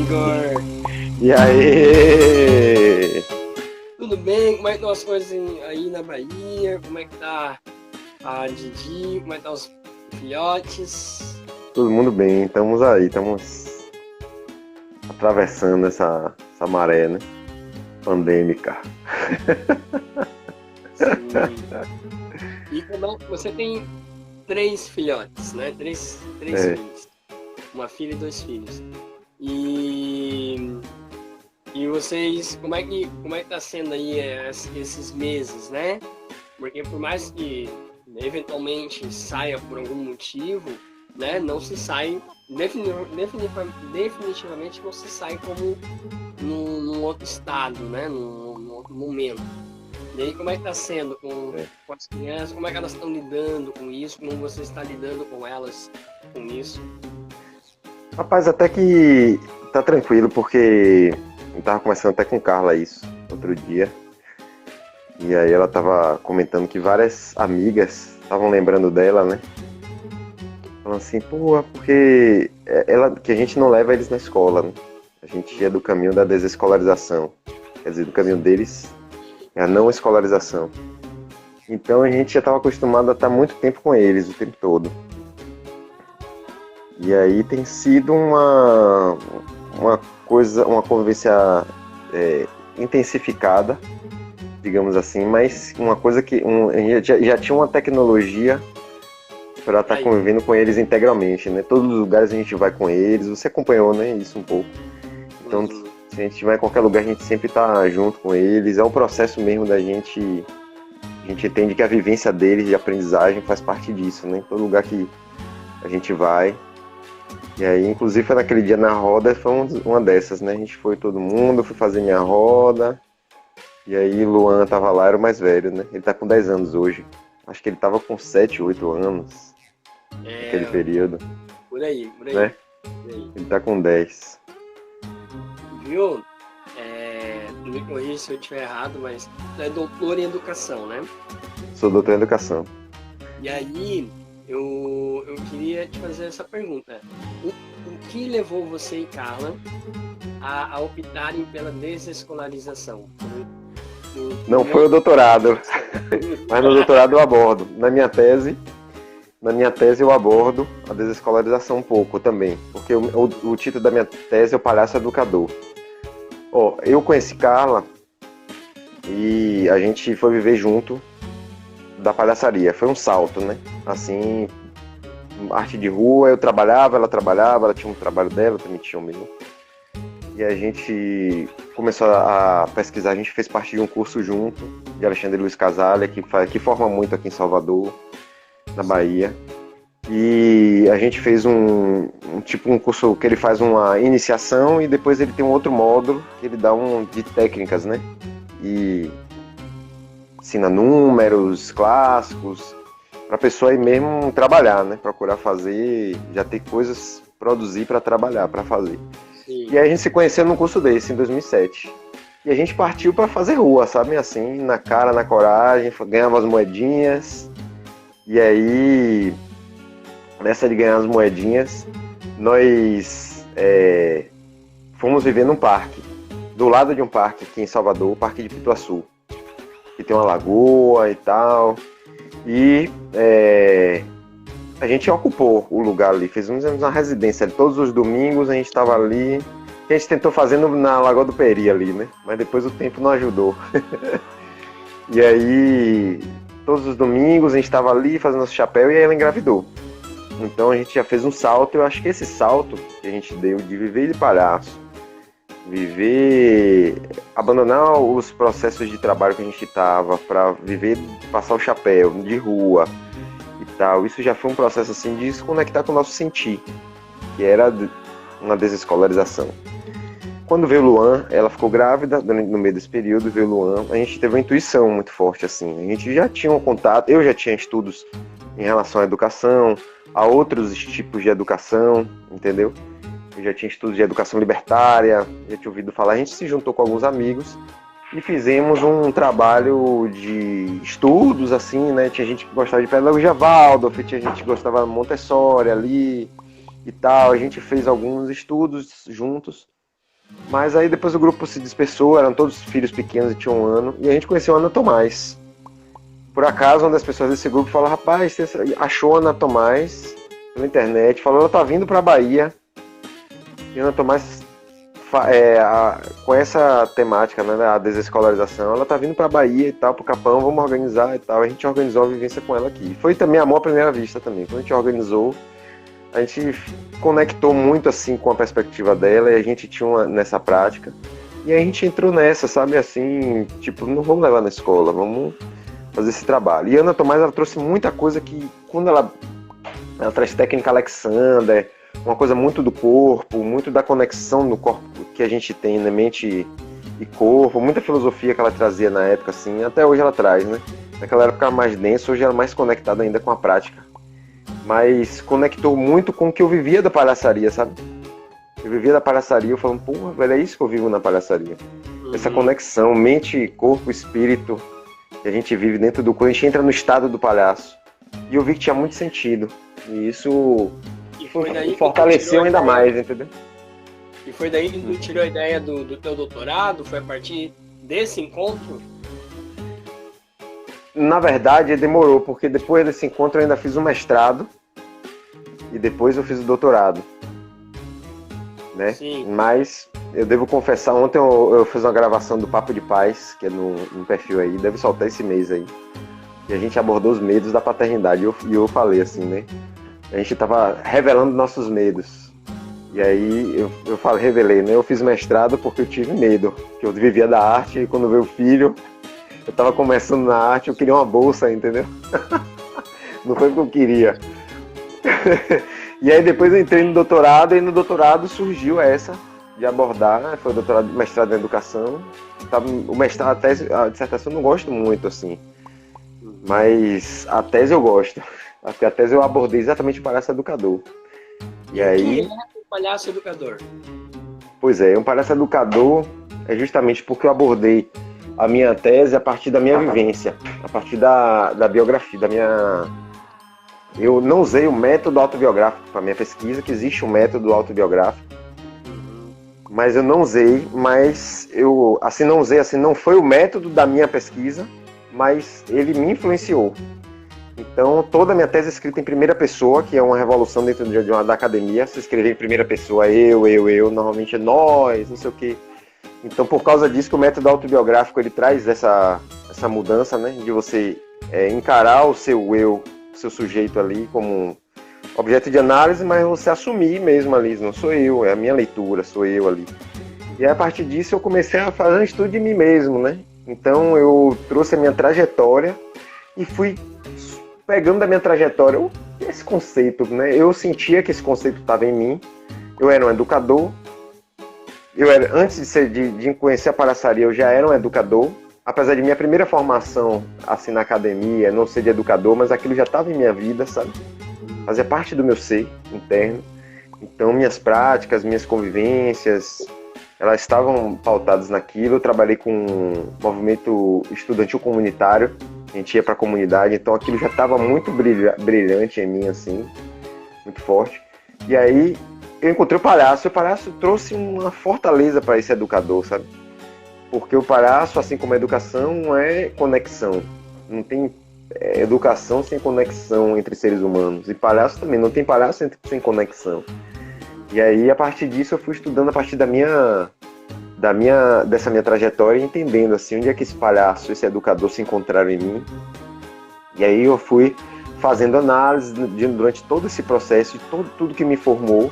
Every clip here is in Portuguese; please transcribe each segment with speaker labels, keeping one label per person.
Speaker 1: Igor,
Speaker 2: E aí?
Speaker 1: tudo bem? Como é que estão as coisas aí na Bahia? Como é que tá a Didi? Como é que tá os filhotes?
Speaker 2: Todo mundo bem? Estamos aí, estamos atravessando essa maré, né? Pandêmica.
Speaker 1: Sim. E você tem três filhotes, né? Três
Speaker 2: É.
Speaker 1: filhos. Uma filha e dois filhos. E, e vocês, como é que tá sendo aí esses meses, né? Porque por mais que eventualmente saia por algum motivo, né? Não se sai, definitivamente não se sai como num outro estado, né? Num outro momento. E aí, como é que tá sendo com as crianças? Como é que elas estão lidando com isso? Como você está lidando com elas com isso?
Speaker 2: Rapaz, até que tá tranquilo, porque eu tava conversando até com Carla isso outro dia. E aí ela tava comentando que várias amigas estavam lembrando dela, né? Falando assim, pô, porque que a gente não leva eles na escola, né? A gente é do caminho da desescolarização. Quer dizer, do caminho deles é a não escolarização. Então a gente já estava acostumado a estar muito tempo com eles, o tempo todo. E aí tem sido uma coisa, uma convivência intensificada, digamos assim, mas uma coisa que a gente já tinha uma tecnologia para estar convivendo com eles integralmente, né? Todos os lugares a gente vai com eles, você acompanhou, né, isso um pouco. Então, se a gente vai em qualquer lugar, a gente sempre está junto com eles, é um processo mesmo da gente. A gente entende que a vivência deles de aprendizagem faz parte disso, né? Em todo lugar que a gente vai. E aí, inclusive, foi naquele dia na roda, foi uma dessas, né? A gente foi todo mundo, fui fazer minha roda. E aí, Luan tava lá, era o mais velho, né? Ele tá com 10 anos hoje. Acho que ele tava com 7, 8 anos naquele período.
Speaker 1: Por aí.
Speaker 2: Né? Ele tá com 10.
Speaker 1: Viu? Não me corrija se eu estiver errado, mas tu é doutor em educação, né?
Speaker 2: Sou doutor em educação.
Speaker 1: E aí, eu queria te fazer essa pergunta. O que levou você e Carla a optarem pela desescolarização?
Speaker 2: Não foi o doutorado, mas no doutorado eu abordo. Na minha tese eu abordo a desescolarização um pouco também, porque o título da minha tese é o Palhaço Educador. Eu conheci Carla e a gente foi viver junto da palhaçaria. Foi um salto, né? Assim, arte de rua, ela trabalhava, ela tinha um trabalho dela, eu também tinha o meu. E a gente começou a pesquisar, a gente fez parte de um curso junto, de Alexandre Luiz Casalha, que forma muito aqui em Salvador, na Bahia. E a gente fez um curso que ele faz uma iniciação e depois ele tem um outro módulo que ele dá de técnicas, né? E ensina números clássicos para a pessoa aí mesmo trabalhar, né? Procurar fazer, já ter coisas, produzir para trabalhar, para fazer. Sim. E aí a gente se conheceu num curso desse, em 2007. E a gente partiu para fazer rua, sabe? Assim, na cara, na coragem, ganhava as moedinhas. E aí, nessa de ganhar as moedinhas, nós fomos viver num parque, do lado de um parque aqui em Salvador, o Parque de Pituaçu, que tem uma lagoa e tal. E a gente ocupou o lugar ali, fizemos uma residência ali. Todos os domingos a gente estava ali. A gente tentou fazer na Lagoa do Peri ali, né? Mas depois o tempo não ajudou. E aí, todos os domingos a gente estava ali fazendo nosso chapéu e aí ela engravidou. Então a gente já fez um salto. Eu acho que esse salto que a gente deu de viver de palhaço, abandonar os processos de trabalho que a gente estava para viver, passar o chapéu de rua e tal, isso já foi um processo assim de se conectar com o nosso sentir, que era uma desescolarização. Quando veio o Luan, ela ficou grávida, no meio desse período veio o Luan, a gente teve uma intuição muito forte assim, a gente já tinha um contato, eu já tinha estudos em relação à educação, a outros tipos de educação, entendeu? Eu já tinha estudos de educação libertária, já tinha ouvido falar, a gente se juntou com alguns amigos e fizemos um trabalho de estudos, assim, né? Tinha gente que gostava de pedagogia Waldorf, tinha gente que gostava de Montessori ali, e tal. A gente fez alguns estudos juntos. Mas aí depois o grupo se dispersou, eram todos filhos pequenos e tinham 1 ano. E a gente conheceu a Ana Tomás. Por acaso, uma das pessoas desse grupo falou: rapaz, você achou a Ana Tomás pela internet, falou, ela tá vindo pra Bahia. E a Ana Tomás, com essa temática, né, a desescolarização, ela tá vindo pra Bahia e tal, pro Capão, vamos organizar e tal. A gente organizou a vivência com ela aqui. Foi também amor à primeira vista também. Quando a gente organizou, a gente conectou muito assim com a perspectiva dela e a gente tinha nessa prática. E aí a gente entrou nessa, sabe, assim, tipo, não vamos levar na escola, vamos fazer esse trabalho. E a Ana Tomás, ela trouxe muita coisa que, quando ela traz técnica Alexander, uma coisa muito do corpo, muito da conexão do corpo que a gente tem na mente e corpo, muita filosofia que ela trazia na época, assim, até hoje ela traz, né? Naquela época era mais denso, hoje ela é mais conectada ainda com a prática. Mas conectou muito com o que eu vivia da palhaçaria, sabe? Eu vivia da palhaçaria, eu falando, porra, velho, é isso que eu vivo na palhaçaria. Essa conexão, mente, corpo, espírito, que a gente vive dentro do... Quando a gente entra no estado do palhaço. E eu vi que tinha muito sentido. E isso fortaleceu ainda mais, entendeu?
Speaker 1: E foi daí que tu tirou a ideia do teu doutorado? Foi a partir desse encontro?
Speaker 2: Na verdade, demorou, porque depois desse encontro eu ainda fiz um mestrado. E depois eu fiz o doutorado. Né?
Speaker 1: Sim.
Speaker 2: Mas eu devo confessar, ontem eu fiz uma gravação do Papo de Paz, que é no perfil aí, deve soltar esse mês aí. E a gente abordou os medos da paternidade. E eu falei assim, né? A gente tava revelando nossos medos. E aí revelei, né? Eu fiz mestrado porque eu tive medo. Que eu vivia da arte e quando veio o filho, eu tava começando na arte, eu queria uma bolsa, entendeu? Não foi o que eu queria. E aí depois eu entrei no doutorado, e no doutorado surgiu essa de abordar, foi o doutorado, mestrado em educação. O mestrado, a dissertação eu não gosto muito, assim. Mas a tese eu gosto. Porque a tese eu abordei exatamente o palhaço educador.
Speaker 1: E aí... O que é um palhaço educador?
Speaker 2: Pois é, um palhaço educador é justamente porque eu abordei a minha tese a partir da minha vivência, a partir da biografia, da minha... Eu não usei o método autobiográfico para minha pesquisa, que existe um método autobiográfico, mas eu não usei, não foi o método da minha pesquisa, mas ele me influenciou. Então, toda a minha tese é escrita em primeira pessoa, que é uma revolução dentro da academia. Se escrever em primeira pessoa, eu, normalmente é nós, não sei o quê. Então, por causa disso, que o método autobiográfico ele traz essa mudança, né, de você encarar o seu eu, o seu sujeito ali como objeto de análise, mas você assumir mesmo ali, não sou eu, é a minha leitura, sou eu ali. E a partir disso eu comecei a fazer um estudo de mim mesmo, né? Então eu trouxe a minha trajetória e fui pegando da minha trajetória esse conceito, né? Eu sentia que esse conceito estava em mim. Eu era um educador. Antes de conhecer a palhaçaria, eu já era um educador. Apesar de minha primeira formação assim na academia, não ser de educador, mas aquilo já estava em minha vida, sabe? Fazia parte do meu ser interno. Então minhas práticas, minhas convivências, elas estavam pautadas naquilo. Eu trabalhei com um movimento estudantil comunitário, a gente ia para a comunidade, então aquilo já estava muito brilhante em mim, assim, muito forte. E aí eu encontrei o palhaço, e o palhaço trouxe uma fortaleza para esse educador, sabe? Porque o palhaço, assim como a educação, é conexão. Não tem educação sem conexão entre seres humanos. E palhaço também, não tem palhaço sem conexão. E aí, a partir disso, eu fui estudando a partir dessa minha trajetória, entendendo assim, onde é que esse palhaço, esse educador se encontraram em mim. E aí eu fui fazendo análise durante todo esse processo, de tudo que me formou,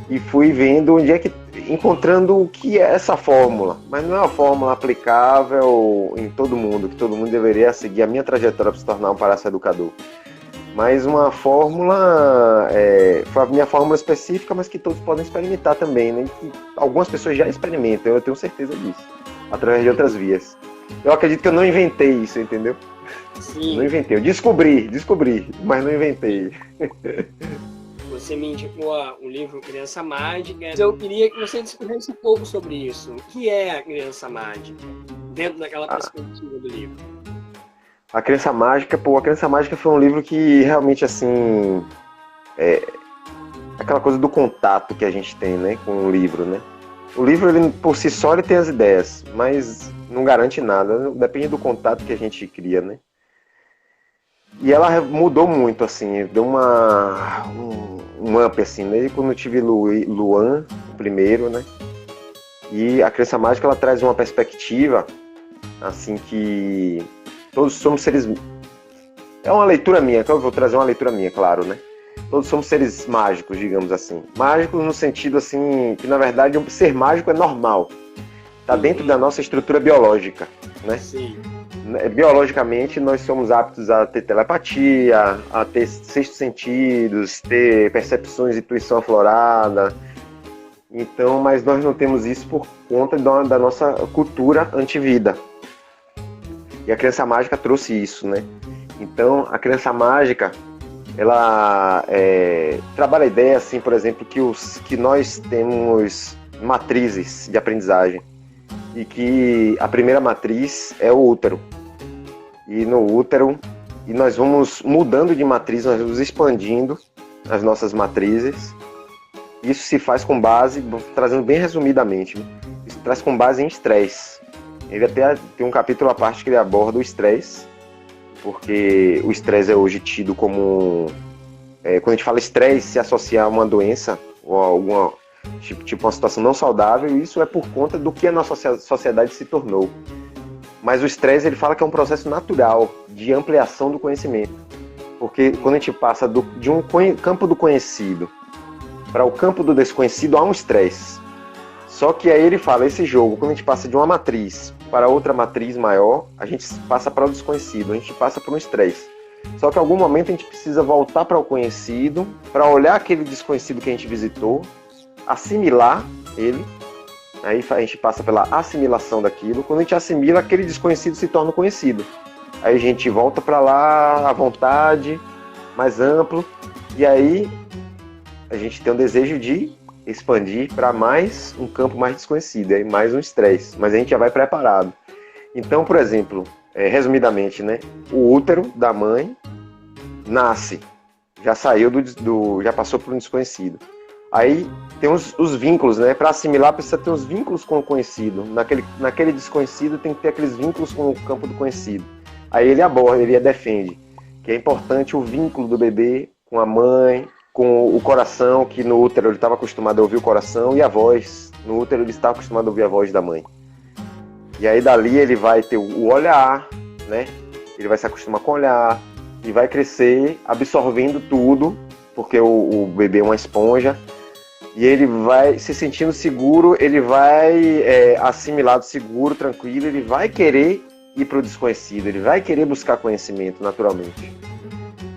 Speaker 2: e fui vendo onde é que, encontrando o que é essa fórmula. Mas não é uma fórmula aplicável em todo mundo, que todo mundo deveria seguir a minha trajetória para se tornar um palhaço educador. Mas uma fórmula, foi a minha fórmula específica, mas que todos podem experimentar também, né? Que algumas pessoas já experimentam, eu tenho certeza disso, através de outras vias. Eu acredito que eu não inventei isso, entendeu?
Speaker 1: Sim.
Speaker 2: Não inventei, eu descobri, mas não inventei.
Speaker 1: Você me indicou um livro Criança Mágica. Eu queria que você discorresse um pouco sobre isso. O que é a Criança Mágica, dentro daquela perspectiva do livro?
Speaker 2: A Criança Mágica, a Criança Mágica foi um livro que realmente, assim, aquela coisa do contato que a gente tem, né, com o livro, né? O livro, ele, por si só, ele tem as ideias, mas não garante nada, depende do contato que a gente cria, né? E ela mudou muito, assim, deu um up, assim, né? Quando eu tive Luan, o primeiro, né? E a Criança Mágica, ela traz uma perspectiva, assim, que todos somos seres... É uma leitura minha, então eu vou trazer uma leitura minha, claro, né? Todos somos seres mágicos, digamos assim. Mágicos no sentido, assim, que na verdade um ser mágico é normal. Está dentro da nossa estrutura biológica, né?
Speaker 1: Sim.
Speaker 2: Biologicamente, nós somos aptos a ter telepatia, a ter sextos sentidos, ter percepções e intuição aflorada. Então, mas nós não temos isso por conta da nossa cultura antivida. E a Criança Mágica trouxe isso, né? Então, a Criança Mágica, ela trabalha a ideia, assim, por exemplo, que nós temos matrizes de aprendizagem e que a primeira matriz é o útero. E no útero, e nós vamos mudando de matriz, nós vamos expandindo as nossas matrizes. Isso se faz com base, trazendo bem resumidamente, isso traz com base em estresse. Ele até tem um capítulo à parte que ele aborda o estresse, porque o estresse é hoje tido como... quando a gente fala estresse, se associar a uma doença ou a alguma tipo uma situação não saudável, e isso é por conta do que a nossa sociedade se tornou. Mas o estresse, ele fala que é um processo natural de ampliação do conhecimento. Porque quando a gente passa de um campo do conhecido para o campo do desconhecido, há um estresse. Só que aí ele fala, esse jogo, quando a gente passa de uma matriz para outra matriz maior, a gente passa para o desconhecido, a gente passa por um estresse. Só que em algum momento a gente precisa voltar para o conhecido, para olhar aquele desconhecido que a gente visitou, assimilar ele, aí a gente passa pela assimilação daquilo. Quando a gente assimila, aquele desconhecido se torna conhecido. Aí a gente volta para lá, à vontade, mais amplo, e aí a gente tem um desejo de expandir para mais um campo mais desconhecido, aí mais um estresse, mas a gente já vai preparado. Então, por exemplo, resumidamente, né, o útero da mãe nasce, já saiu já passou por um desconhecido. Aí tem os vínculos, né? Para assimilar precisa ter os vínculos com o conhecido. Naquele desconhecido tem que ter aqueles vínculos com o campo do conhecido. Aí ele aborda, ele defende que é importante o vínculo do bebê com a mãe, com o coração, que no útero ele estava acostumado a ouvir o coração, e a voz. No útero ele estava acostumado a ouvir a voz da mãe. E aí dali ele vai ter o olhar, né? Ele vai se acostumar com o olhar e vai crescer absorvendo tudo, porque o bebê é uma esponja. E ele vai se sentindo seguro, ele vai assimilado, seguro, tranquilo, ele vai querer ir para o desconhecido, ele vai querer buscar conhecimento naturalmente.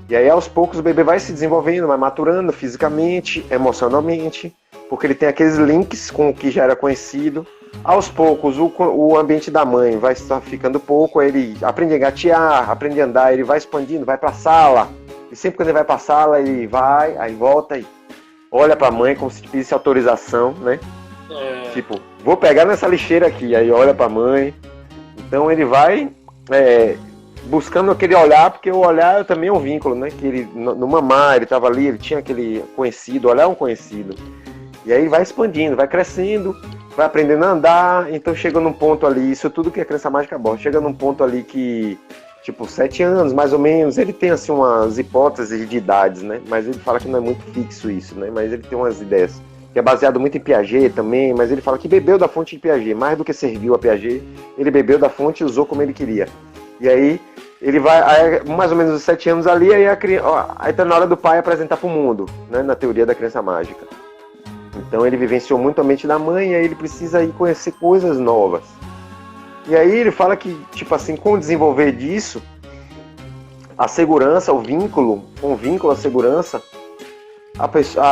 Speaker 2: E aí aos poucos o bebê vai se desenvolvendo, vai maturando fisicamente, emocionalmente, porque ele tem aqueles links com o que já era conhecido. Aos poucos o ambiente da mãe vai ficando pouco, aí ele aprende a engatear, aprende a andar, ele vai expandindo, vai para a sala. E sempre quando ele vai para a sala, ele vai, aí volta e olha pra mãe como se pedisse autorização, né? Tipo, vou pegar nessa lixeira aqui, aí olha pra mãe. Então ele vai buscando aquele olhar, porque o olhar também é um vínculo, né? Que ele, no mamar, ele tava ali, ele tinha aquele conhecido, olhar um conhecido. E aí vai expandindo, vai crescendo, vai aprendendo a andar, então chega num ponto ali, isso tudo que a Criança Mágica aborda, chega num ponto ali que, tipo, 7 anos, mais ou menos, ele tem, assim, umas hipóteses de idades, né? Mas ele fala que não é muito fixo isso, né? Mas ele tem umas ideias, que é baseado muito em Piaget também, mas ele fala que bebeu da fonte de Piaget, mais do que serviu a Piaget, ele bebeu da fonte e usou como ele queria. E aí, ele vai, mais ou menos os 7 anos ali, aí tá na hora do pai apresentar pro mundo, né? Na teoria da Criança Mágica. Então ele vivenciou muito a mente da mãe, e aí ele precisa ir conhecer coisas novas. E aí ele fala que, tipo assim, com o desenvolver disso, a segurança, com o vínculo à segurança,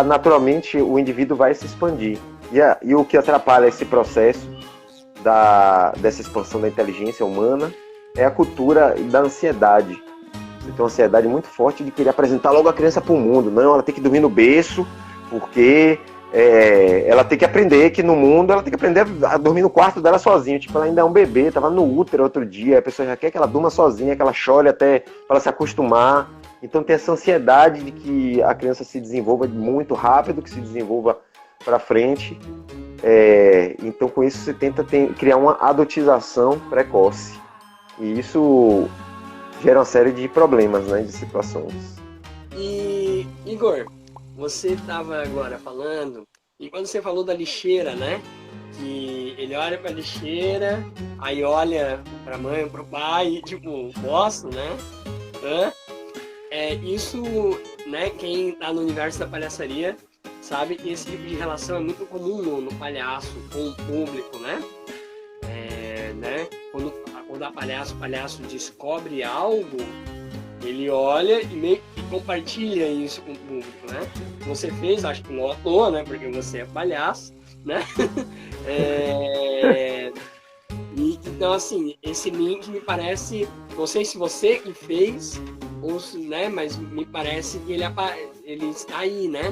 Speaker 2: naturalmente o indivíduo vai se expandir. E o que atrapalha esse processo dessa expansão da inteligência humana é a cultura da ansiedade. Você tem uma ansiedade muito forte de querer apresentar logo a criança para o mundo. Não, ela tem que dormir no berço, porque ela tem que aprender que no mundo ela tem que aprender a dormir no quarto dela sozinha. Tipo, ela ainda é um bebê, tava no útero outro dia, a pessoa já quer que ela durma sozinha, que ela chore até para ela se acostumar. Então tem essa ansiedade de que a criança se desenvolva muito rápido, que se desenvolva para frente. Então com isso você tenta criar uma adotização precoce. E isso gera uma série de problemas, né, de situações.
Speaker 1: E, Igor, você estava agora falando, e quando você falou da lixeira, né? Que ele olha para a lixeira, aí olha para a mãe, para o pai, e tipo, posso, né? Isso, né? Quem tá no universo da palhaçaria sabe que esse tipo de relação é muito comum no palhaço com o público, né? Quando o palhaço descobre algo, ele olha e meio que compartilha isso com o público, né? Você fez, acho que não à toa, né? Porque você é palhaço, né? Então, assim, esse link me parece, não sei se você que fez, ou se, né? Mas me parece que ele está aí, né?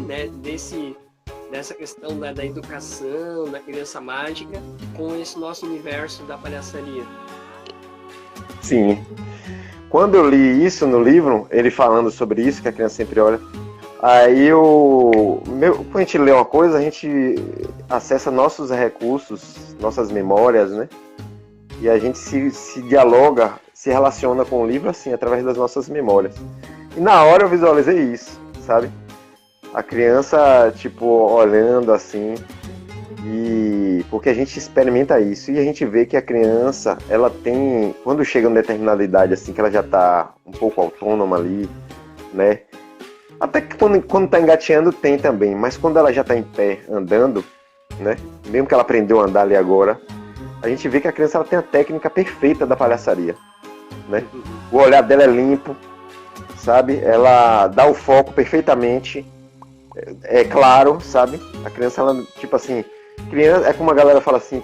Speaker 1: Dessa questão da educação, da criança mágica, com esse nosso universo da palhaçaria.
Speaker 2: Sim. Quando eu li isso no livro, ele falando sobre isso, que a criança sempre olha, aí quando a gente lê uma coisa, a gente acessa nossos recursos, nossas memórias, né? E a gente se dialoga, se relaciona com o livro assim, através das nossas memórias. E na hora eu visualizei isso, sabe? A criança, tipo, olhando assim, porque a gente experimenta isso e a gente vê que a criança, ela tem, quando chega a uma determinada idade, assim, que ela já tá um pouco autônoma ali, né? Até que quando tá engateando tem também, mas quando ela já tá em pé, andando, né? Mesmo que ela aprendeu a andar ali agora, a gente vê que a criança ela tem a técnica perfeita da palhaçaria, né? O olhar dela é limpo, sabe? Ela dá o foco perfeitamente, é claro, sabe? A criança, ela, tipo assim, criança, é como a galera fala assim,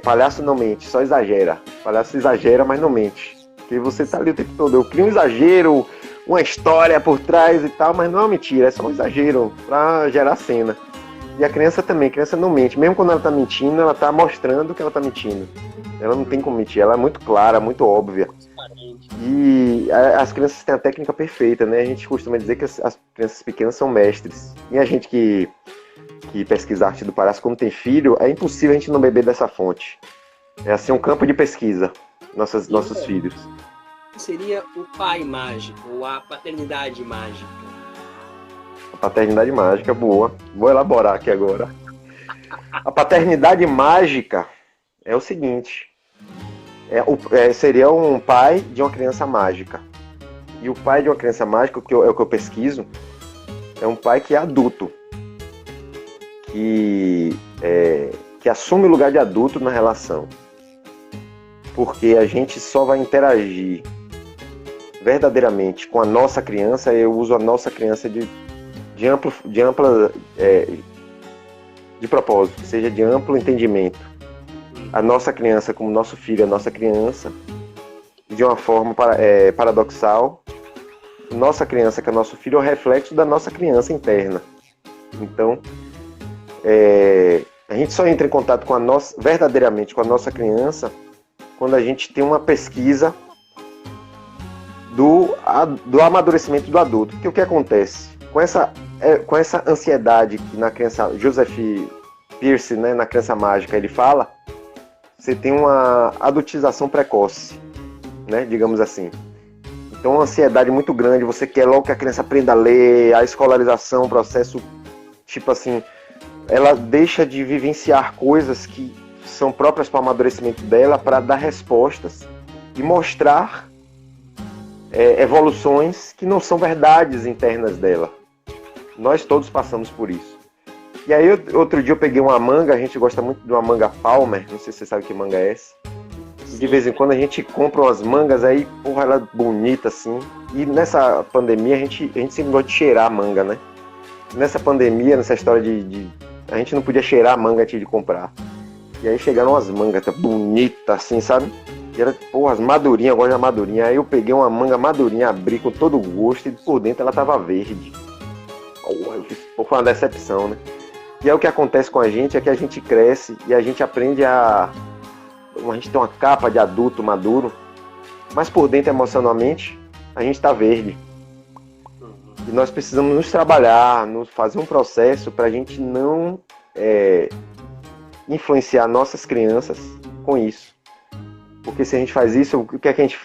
Speaker 2: palhaço não mente, só exagera. Palhaço exagera, mas não mente. Porque você tá ali o tempo todo, eu crio um exagero, uma história por trás e tal, mas não é uma mentira, é só um exagero pra gerar cena. E a criança também, a criança não mente. Mesmo quando ela tá mentindo, ela tá mostrando que ela tá mentindo. Ela não tem como mentir, ela é muito clara, muito óbvia. E as crianças têm a técnica perfeita, né? A gente costuma dizer que as crianças pequenas são mestres. E a gente que pesquisa arte do palhaço, quando tem filho, é impossível a gente não beber dessa fonte. É assim um campo de pesquisa, nossos filhos.
Speaker 1: Seria o pai mágico, ou a paternidade mágica?
Speaker 2: A paternidade mágica, boa. Vou elaborar aqui agora. A paternidade mágica é o seguinte. Seria um pai de uma criança mágica. E o pai de uma criança mágica, é o que eu pesquiso, é um pai que é adulto. Que assume o lugar de adulto na relação. Porque a gente só vai interagir verdadeiramente com a nossa criança, eu uso a nossa criança de propósito, seja de amplo entendimento. A nossa criança como nosso filho, a nossa criança, de uma forma paradoxal, nossa criança que é nosso filho é o reflexo da nossa criança interna. Então, a gente só entra em contato verdadeiramente com a nossa criança quando a gente tem uma pesquisa do amadurecimento do adulto. Porque o que acontece? Com essa ansiedade que na criança, Joseph Pearce, né, na Criança Mágica, ele fala, você tem uma adultização precoce, né, digamos assim. Então, uma ansiedade muito grande, você quer logo que a criança aprenda a ler, a escolarização, o processo, tipo assim, ela deixa de vivenciar coisas que são próprias para o amadurecimento dela para dar respostas e mostrar evoluções que não são verdades internas dela. Nós todos passamos por isso. E aí, outro dia eu peguei uma manga, a gente gosta muito de uma manga Palmer, não sei se você sabe que manga é essa. De vez em quando a gente compra umas mangas aí, porra, ela é bonita assim. E nessa pandemia a gente sempre gosta de cheirar a manga, né? Nessa pandemia, nessa história a gente não podia cheirar a manga antes de comprar. E aí chegaram umas mangas bonitas assim, sabe? E era, porra, as madurinhas, eu gosto da madurinha. Aí eu peguei uma manga madurinha, abri com todo gosto e por dentro ela tava verde. Porra, foi uma decepção, né? E aí o que acontece com a gente é que a gente cresce e a gente aprende a gente tem uma capa de adulto maduro, mas por dentro emocionalmente a gente tá verde. E nós precisamos nos trabalhar, nos fazer um processo para a gente não influenciar nossas crianças com isso. Porque se a gente faz isso, o que é que a gente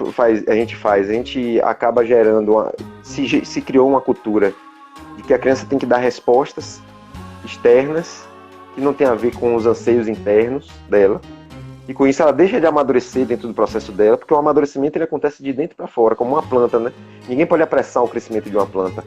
Speaker 2: faz? A gente acaba gerando, se criou uma cultura de que a criança tem que dar respostas externas que não tem a ver com os anseios internos dela. E com isso ela deixa de amadurecer dentro do processo dela, porque o amadurecimento ele acontece de dentro para fora, como uma planta, né? Ninguém pode apressar o crescimento de uma planta.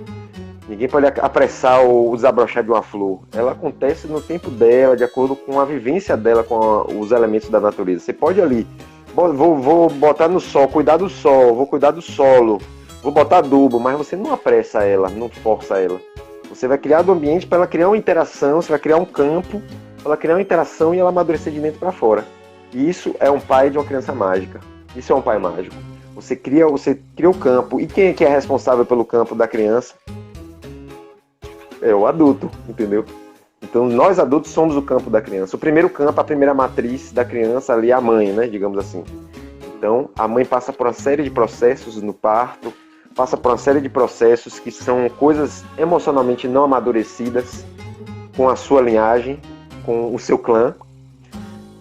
Speaker 2: Ninguém pode apressar o desabrochar de uma flor. Ela acontece no tempo dela, de acordo com a vivência dela com os elementos da natureza. Você pode ali, vou botar no sol, cuidar do sol, vou cuidar do solo, vou botar adubo, mas você não apressa ela, não força ela. Você vai criar do ambiente para ela criar uma interação, você vai criar um campo para ela criar uma interação e ela amadurecer de dentro para fora. E isso é um pai de uma criança mágica. Isso é um pai mágico. Você cria o campo. E quem é que é responsável pelo campo da criança? É o adulto, entendeu? Então nós adultos somos o campo da criança. O primeiro campo, a primeira matriz da criança ali é a mãe, né? Digamos assim. Então a mãe passa por uma série de processos no parto, passa por uma série de processos que são coisas emocionalmente não amadurecidas com a sua linhagem, com o seu clã.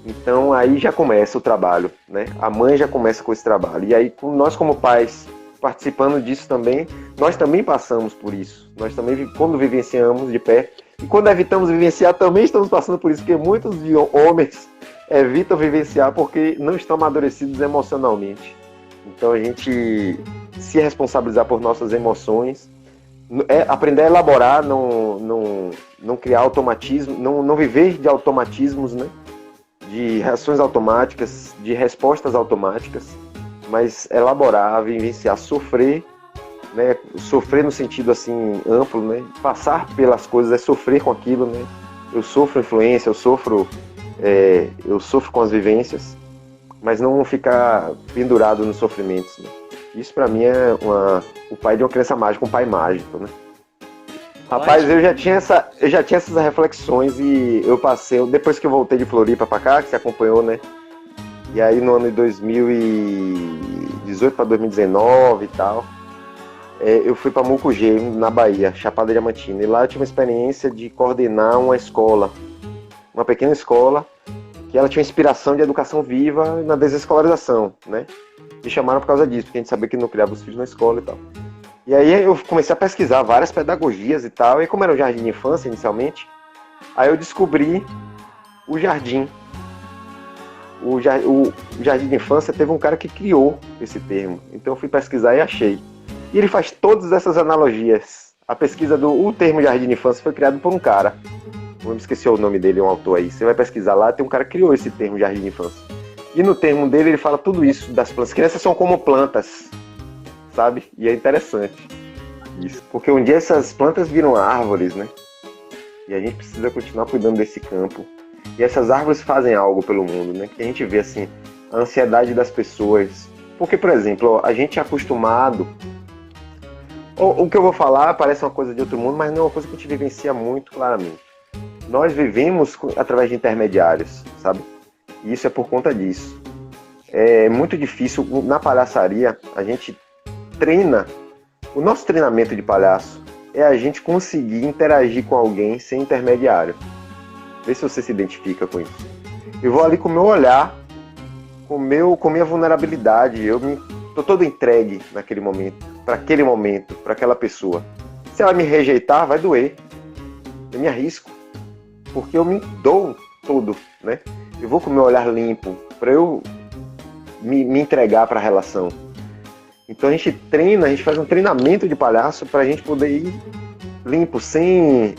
Speaker 2: Então aí já começa o trabalho, né? A mãe já começa com esse trabalho. E aí nós como pais, participando disso também, nós também passamos por isso. Nós também, quando vivenciamos de perto, e quando evitamos vivenciar, também estamos passando por isso, porque muitos homens evitam vivenciar porque não estão amadurecidos emocionalmente. Então a gente se responsabilizar por nossas emoções, aprender a elaborar, não criar automatismo, não viver de automatismos, né? De reações automáticas, de respostas automáticas, mas elaborar, vivenciar, sofrer, né? Sofrer no sentido assim amplo, né? Passar pelas coisas é sofrer com aquilo, né? Eu sofro influência, eu sofro com as vivências, mas não ficar pendurado nos sofrimentos, né? Isso para mim é o pai de uma criança mágica, um pai mágico, né? Rapaz, eu já tinha essas reflexões e eu passei, depois que eu voltei de Floripa pra cá, que você acompanhou, né? E aí no ano de 2018 para 2019 e tal, eu fui para Mucugê, na Bahia, Chapada Diamantina. E lá eu tive uma experiência de coordenar uma escola, uma pequena escola, que ela tinha inspiração de educação viva na desescolarização, né? Me chamaram por causa disso, porque a gente sabia que não criava os filhos na escola e tal. E aí eu comecei a pesquisar várias pedagogias e tal, e como era um jardim de infância inicialmente, aí eu descobri o jardim. O jardim de infância teve um cara que criou esse termo, então eu fui pesquisar e achei. E ele faz todas essas analogias. A pesquisa o termo jardim de infância foi criado por um cara. Eu me esqueci o nome dele, um autor aí. Você vai pesquisar lá, tem um cara que criou esse termo jardim de infância. E no termo dele ele fala tudo isso das plantas. As crianças são como plantas, sabe? E é interessante isso, porque um dia essas plantas viram árvores, né? E a gente precisa continuar cuidando desse campo. E essas árvores fazem algo pelo mundo, né? Que a gente vê assim, a ansiedade das pessoas. Porque, por exemplo, a gente é acostumado. O que eu vou falar parece uma coisa de outro mundo, mas não é uma coisa que a gente vivencia muito claramente. Nós vivemos através de intermediários, sabe? E isso é por conta disso. É muito difícil, na palhaçaria, a gente treina. O nosso treinamento de palhaço é a gente conseguir interagir com alguém sem intermediário. Vê se você se identifica com isso. Eu vou ali com o meu olhar, com minha vulnerabilidade. Eu tô todo entregue naquele momento, para aquela pessoa. Se ela me rejeitar, vai doer. Eu me arrisco, porque eu me dou todo, né? Eu vou com o meu olhar limpo, para eu me entregar para a relação. Então a gente faz um treinamento de palhaço para a gente poder ir limpo, sem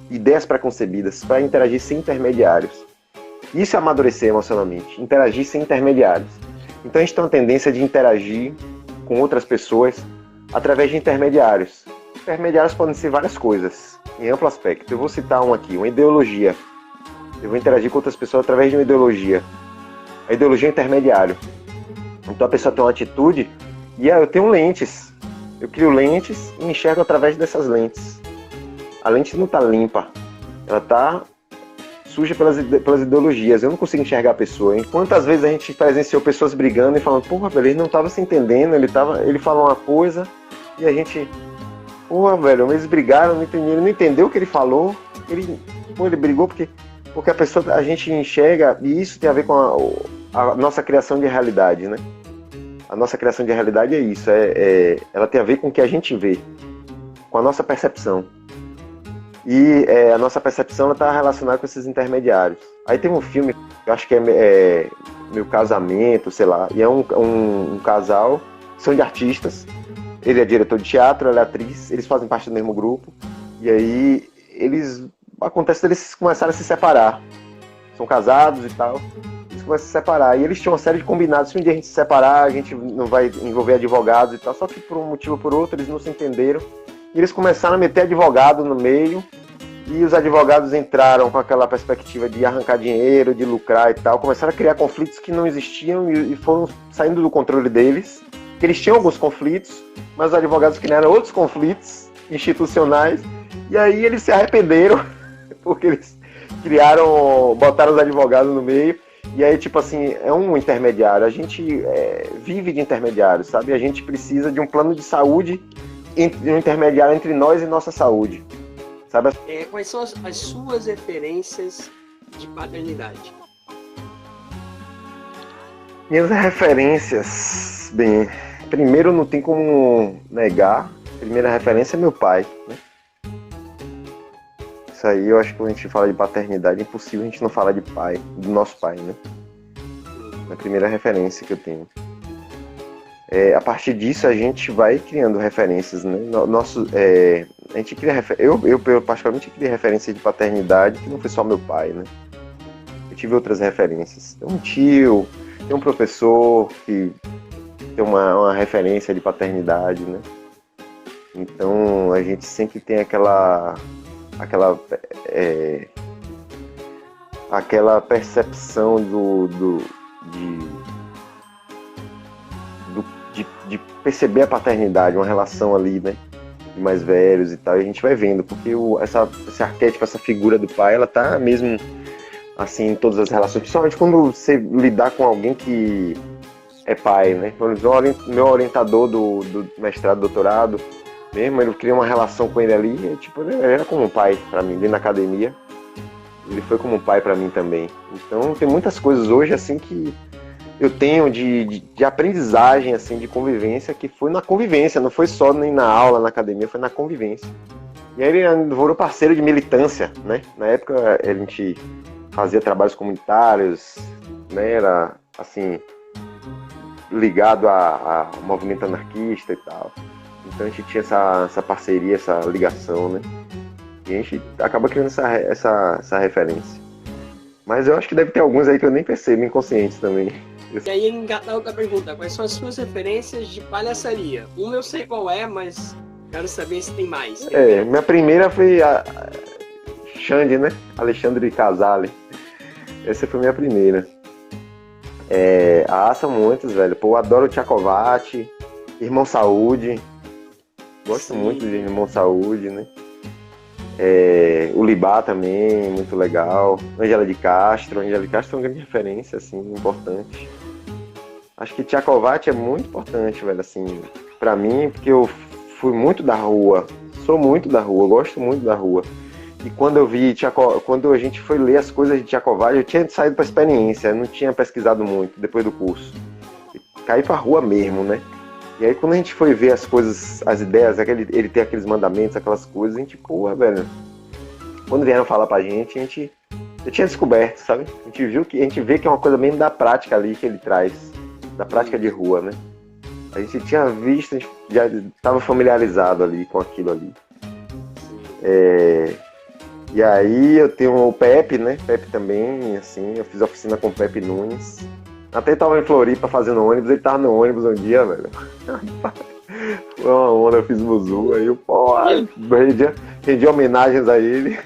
Speaker 2: ideias preconcebidas, para interagir sem intermediários. Isso é amadurecer emocionalmente, interagir sem intermediários. Então a gente tem uma tendência de interagir com outras pessoas através de intermediários. Intermediários podem ser várias coisas, em amplo aspecto. Eu vou citar um aqui, uma ideologia. Eu vou interagir com outras pessoas através de uma ideologia. A ideologia é intermediário. Então a pessoa tem uma atitude e eu tenho lentes. Eu crio lentes e enxergo através dessas lentes. A lente não está limpa, ela está suja pelas ideologias. Eu não consigo enxergar a pessoa. Quantas vezes a gente presenciou pessoas brigando e falando, porra, velho, ele não estava se entendendo, ele fala uma coisa e a gente Porra, velho, eles brigaram, não entendi, ele não entendeu o que ele falou. Ele brigou porque a gente enxerga, e isso tem a ver com a nossa criação de realidade, né? A nossa criação de realidade é isso, ela tem a ver com o que a gente vê, com a nossa percepção. E a nossa percepção está relacionada com esses intermediários. Aí tem um filme, eu acho que é Meu Casamento, sei lá, e é um casal, são de artistas, ele é diretor de teatro, ela é atriz, eles fazem parte do mesmo grupo, e aí acontece deles começarem a se separar. São casados e tal, eles começam a se separar, e eles tinham uma série de combinados, se um dia a gente se separar, a gente não vai envolver advogados e tal, só que por um motivo ou por outro, eles não se entenderam, e eles começaram a meter advogado no meio, e os advogados entraram com aquela perspectiva de arrancar dinheiro, de lucrar e tal, começaram a criar conflitos que não existiam e foram saindo do controle deles, que eles tinham alguns conflitos, mas os advogados criaram outros conflitos institucionais, e aí eles se arrependeram, porque eles botaram os advogados no meio, e aí, tipo assim, é um intermediário, a gente vive de intermediários, sabe? A gente precisa de um plano de saúde, um intermediário entre nós e nossa saúde, sabe?
Speaker 1: Quais são as suas referências de paternidade?
Speaker 2: Minhas referências, bem, primeiro não tem como negar, a primeira referência é meu pai, né? Isso aí eu acho que quando a gente fala de paternidade é impossível a gente não falar de pai, do nosso pai, né? É a primeira referência que eu tenho. A partir disso a gente vai criando referências, né? A gente cria eu particularmente criei referências de paternidade que não foi só meu pai, né? Eu tive outras referências. Tem um tio, tem um professor que tem uma referência de paternidade, né? Então a gente sempre tem aquela percepção de perceber a paternidade, uma relação ali, né, de mais velhos e tal, e a gente vai vendo, porque esse arquétipo, essa figura do pai, ela tá mesmo assim em todas as relações, principalmente quando você lidar com alguém que é pai, né? Meu orientador do mestrado, doutorado, mesmo, ele cria uma relação com ele ali, ele era como um pai para mim, ali na academia, ele foi como um pai para mim também. Então tem muitas coisas hoje assim que eu tenho de aprendizagem, assim, de convivência, que foi na convivência, não foi só nem na aula, na academia, foi na convivência. E aí ele virou parceiro de militância, né? Na época a gente fazia trabalhos comunitários, né? Era, assim, ligado ao movimento anarquista e tal. Então a gente tinha essa parceria, essa ligação, né? E a gente acaba criando essa referência. Mas eu acho que deve ter alguns aí que eu nem percebo, inconscientes também.
Speaker 1: E aí engatar outra pergunta, quais são as suas referências de palhaçaria? Uma eu sei qual é, mas quero saber se tem mais.
Speaker 2: Minha primeira foi a Xande, né? Alexandre Casale. Essa foi minha primeira. São muitos, velho. Pô, eu adoro o Tchacovati, Irmão Saúde. Gosto muito de Irmão Saúde, né? O Libá também, muito legal. Angela de Castro é uma grande referência, assim, importante. Acho que Tchacovati é muito importante, velho, assim, pra mim, porque eu fui muito da rua, sou muito da rua, gosto muito da rua. E quando eu vi, quando a gente foi ler as coisas de Tchacovati, eu tinha saído pra experiência, eu não tinha pesquisado muito depois do curso. Caí pra rua mesmo, né? E aí quando a gente foi ver as coisas, as ideias, ele tem aqueles mandamentos, aquelas coisas, a gente, porra, velho. Quando vieram falar pra gente, eu tinha descoberto, sabe? A gente vê que é uma coisa bem da prática ali que ele traz, da prática de rua, né? A gente tinha visto, a gente já estava familiarizado ali com aquilo ali. E aí eu tenho o Pepe, né? Pepe também, assim, eu fiz oficina com o Pepe Nunes. Até tava em Floripa fazendo ônibus, ele tava no ônibus um dia, velho. Foi uma onda, eu fiz buzu, aí eu, rendi homenagens a ele.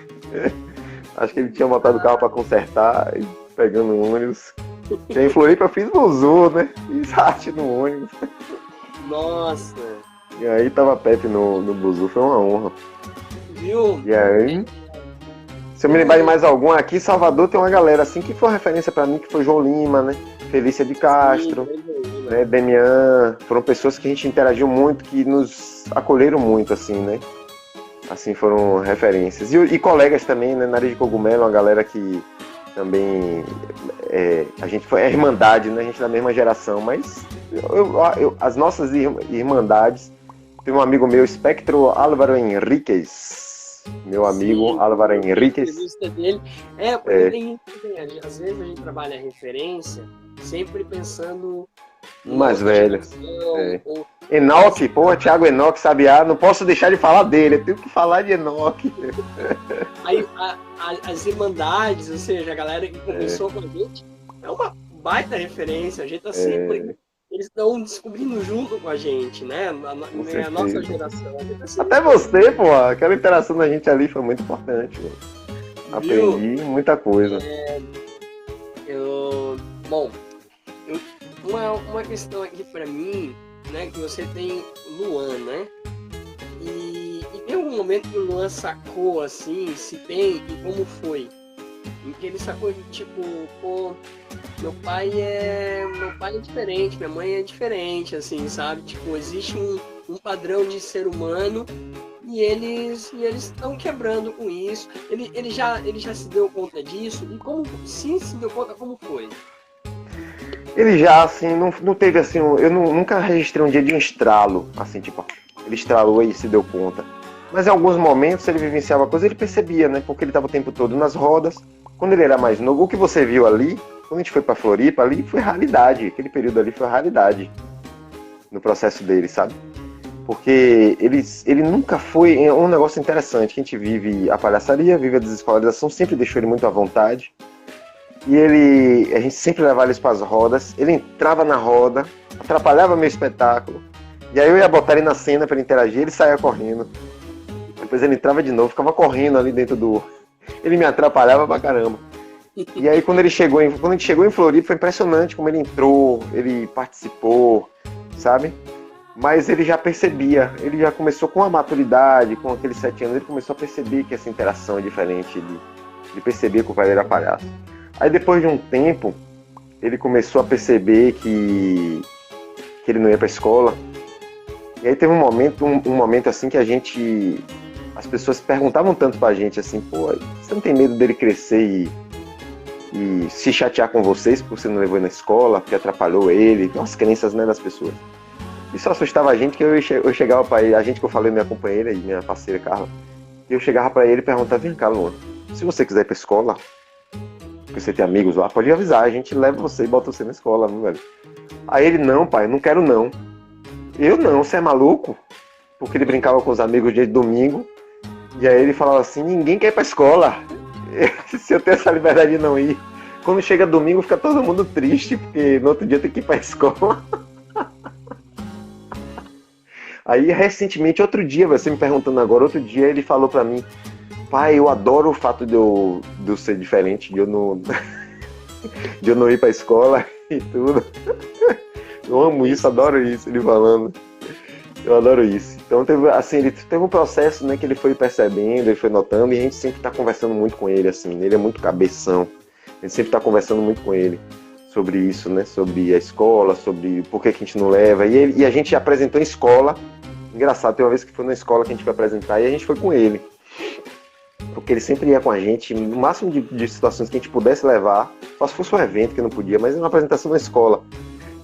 Speaker 2: Acho que ele tinha botado o carro pra consertar, e pegando o ônibus. E aí em Floripa eu fiz buzu, né? Fiz arte no ônibus.
Speaker 1: Nossa!
Speaker 2: E aí tava Pepe no buzu, foi uma honra.
Speaker 1: Viu?
Speaker 2: E aí, se eu me lembrar de mais algum aqui, Salvador tem uma galera assim que foi uma referência pra mim, que foi João Lima, né? Felícia de Castro.
Speaker 1: Sim, bacana.
Speaker 2: Né, Demian, foram pessoas que a gente interagiu muito, que nos acolheram muito, assim, né? Assim, foram referências. E colegas também, né? Nariz de Cogumelo, uma galera que também... a gente foi a irmandade, né? A gente é da mesma geração, mas as nossas irmandades... Tem um amigo meu, Espectro Álvaro Henriquez. Meu amigo
Speaker 1: Sim,
Speaker 2: Álvaro Henriquez.
Speaker 1: Dele. Porque às vezes a gente trabalha a referência sempre pensando
Speaker 2: mais velho.
Speaker 1: Ou...
Speaker 2: Enoque, pô, Thiago Enoque, Sabiá, não posso deixar de falar dele, eu tenho que falar de Enoque.
Speaker 1: Aí as irmandades, ou seja, a galera que começou com a gente, é uma baita referência, a gente tá sempre... Eles estão descobrindo junto com a gente, né? A nossa geração.
Speaker 2: Até você, pô, aquela interação da gente ali foi muito importante. Aprendi muita coisa.
Speaker 1: Bom, uma questão aqui pra mim, né? Que você tem Luan, né? E tem algum momento que o Luan sacou, assim, se tem e como foi? Em que ele sacou de tipo, pô, meu pai é diferente, minha mãe é diferente, assim, sabe? Tipo, existe um padrão de ser humano e eles estão quebrando com isso. Ele já se deu conta disso? E como, se deu conta, como foi?
Speaker 2: Ele já, assim, não teve, assim, eu nunca registrei um dia de um estralo, assim, tipo, ele estralou e se deu conta. Mas em alguns momentos ele vivenciava coisa, ele percebia, né? Porque ele estava o tempo todo nas rodas. Quando ele era mais novo, o que você viu ali, quando a gente foi pra Floripa, ali foi raridade. Aquele período ali foi raridade no processo dele, sabe? Porque ele nunca foi... É um negócio interessante, que a gente vive a palhaçaria, vive a desescolarização, sempre deixou ele muito à vontade. E a gente sempre levava ele para as rodas, ele entrava na roda, atrapalhava meu espetáculo, e aí eu ia botar ele na cena para ele interagir, ele saía correndo. Depois ele entrava de novo, ficava correndo ali dentro do... Ele me atrapalhava pra caramba. E aí quando a gente chegou em Floripa, foi impressionante como ele entrou, ele participou, sabe? Mas ele já percebia, ele já começou com a maturidade, com aqueles 7 anos, ele começou a perceber que essa interação é diferente, de perceber que o pai era palhaço. Aí depois de um tempo, ele começou a perceber que ele não ia pra escola. E aí teve um momento assim que as pessoas perguntavam tanto pra gente assim, pô, você não tem medo dele crescer e se chatear com vocês porque você não levou ele na escola, porque atrapalhou ele, as crenças, né, das pessoas. Isso assustava a gente, que eu chegava pra ele, a gente que eu falei, minha companheira e minha parceira Carla, eu chegava pra ele e perguntava, vem cá, Luan, se você quiser ir pra escola, porque você tem amigos lá, pode avisar, a gente leva você e bota você na escola, viu, velho? Aí ele, não, pai, não quero não. Eu não, você é maluco? Porque ele brincava com os amigos dia de domingo, e aí ele falava assim, ninguém quer ir pra escola. Se eu tenho essa liberdade de não ir. Quando chega domingo fica todo mundo triste, porque no outro dia tem que ir pra escola. Aí recentemente, outro dia, você me perguntando agora, outro dia ele falou pra mim, pai, eu adoro o fato de eu ser diferente, de eu não ir pra escola e tudo. Eu amo isso, adoro isso, ele falando. Eu adoro isso. Então, ele teve um processo, né, que ele foi percebendo, ele foi notando, e a gente sempre está conversando muito com ele, assim. Ele é muito cabeção. A gente sempre está conversando muito com ele sobre isso, né, sobre a escola, sobre por que a gente não leva. E a gente apresentou em escola. Engraçado, tem uma vez que foi na escola que a gente foi apresentar e a gente foi com ele. Porque ele sempre ia com a gente, no máximo de situações que a gente pudesse levar, só se fosse um evento que não podia, mas uma apresentação na escola.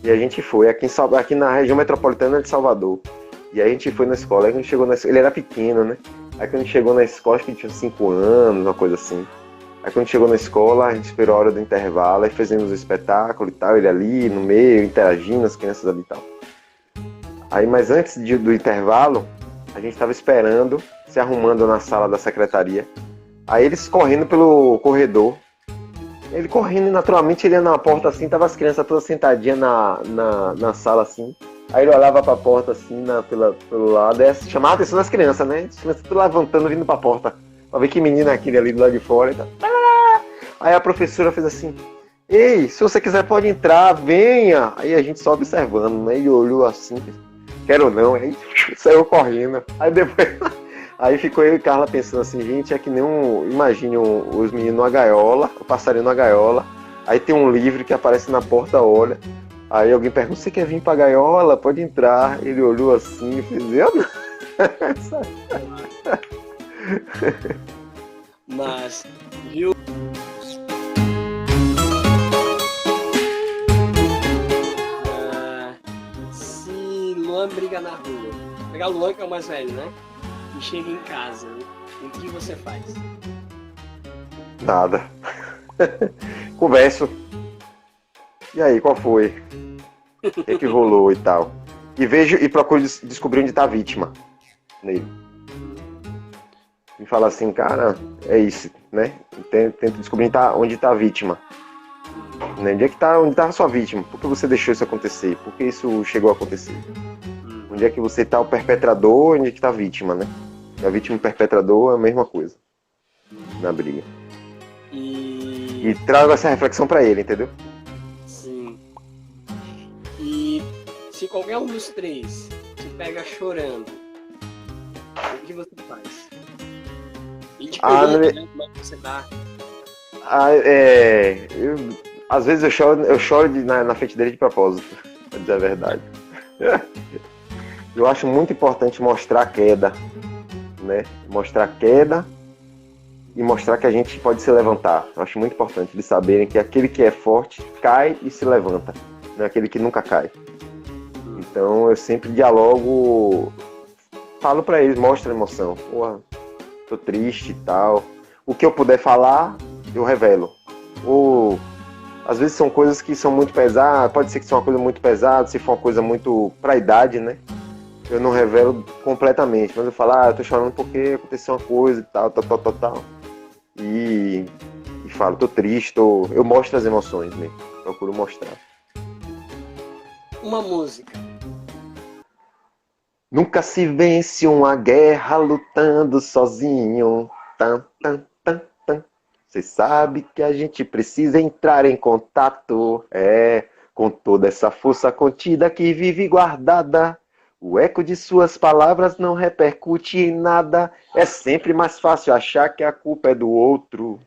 Speaker 2: E a gente foi aqui na região metropolitana de Salvador. E aí a gente foi na escola, aí quando a gente chegou ele era pequeno, né? Aí quando a gente chegou na escola, acho que ele tinha 5 anos, uma coisa assim. Aí quando a gente chegou na escola, a gente esperou a hora do intervalo, aí fizemos o espetáculo e tal, ele ali no meio, interagindo, as crianças ali e tal. Aí, mas antes do intervalo, a gente estava esperando, se arrumando na sala da secretaria. Aí eles correndo pelo corredor. Ele correndo e naturalmente ele ia na porta assim, tava as crianças todas sentadinhas na sala assim. Aí ele olhava pra porta assim, pelo lado, e chamava a atenção das crianças, né? As crianças tudo levantando, vindo pra porta, pra ver que menino é aquele ali do lado de fora. Então, aí a professora fez assim, ei, se você quiser pode entrar, venha. Aí a gente só observando, né? Ele olhou assim, quero não, aí saiu correndo. Aí depois, aí ficou eu e Carla pensando assim, gente, é que nem imagine os meninos numa gaiola, o passarinho numa gaiola, aí tem um livro que aparece na porta, olha, Aí alguém perguntou, você quer vir pra gaiola? Pode entrar. Ele olhou assim e fez, eu não.
Speaker 1: Mas, viu? Se Luan briga na rua, pegar o Luan que é o mais velho, né? E chega em casa, o que você faz?
Speaker 2: Nada. Converso. E aí, qual foi? O que rolou e tal? E vejo e procuro descobrir onde tá a vítima nele. E fala assim, cara, é isso, né? Tento descobrir onde tá a vítima. Né? Onde tá a sua vítima? Por que você deixou isso acontecer? Por que isso chegou a acontecer? Onde é que você tá o perpetrador, onde é que tá a vítima, né? A vítima e o perpetrador é a mesma coisa na briga. E trago essa reflexão pra ele, entendeu?
Speaker 1: Sim. E se qualquer um dos três te pega chorando, o que você faz? E te pergunta, né, como é que você tá?
Speaker 2: Às vezes eu choro na frente dele de propósito, pra dizer a verdade. Eu acho muito importante mostrar a queda, né? Mostrar a queda e mostrar que a gente pode se levantar. Eu acho muito importante eles saberem que aquele que é forte cai e se levanta, não é aquele que nunca cai. Então eu sempre dialogo, falo pra eles, mostro a emoção. Porra, tô triste e tal. O que eu puder falar, eu revelo. Ou às vezes são coisas que são muito pesadas, pode ser que seja uma coisa muito pesada, se for uma coisa muito pra idade, né? Eu não revelo completamente, mas eu falo, eu tô chorando porque aconteceu uma coisa e tal. E falo, tô triste, eu mostro as emoções mesmo, procuro mostrar.
Speaker 1: Uma música.
Speaker 2: Nunca se vence uma guerra lutando sozinho. Tan, tan, tan, tan. Você sabe que a gente precisa entrar em contato, com toda essa força contida que vive guardada. O eco de suas palavras não repercute em nada. É sempre mais fácil achar que a culpa é do outro.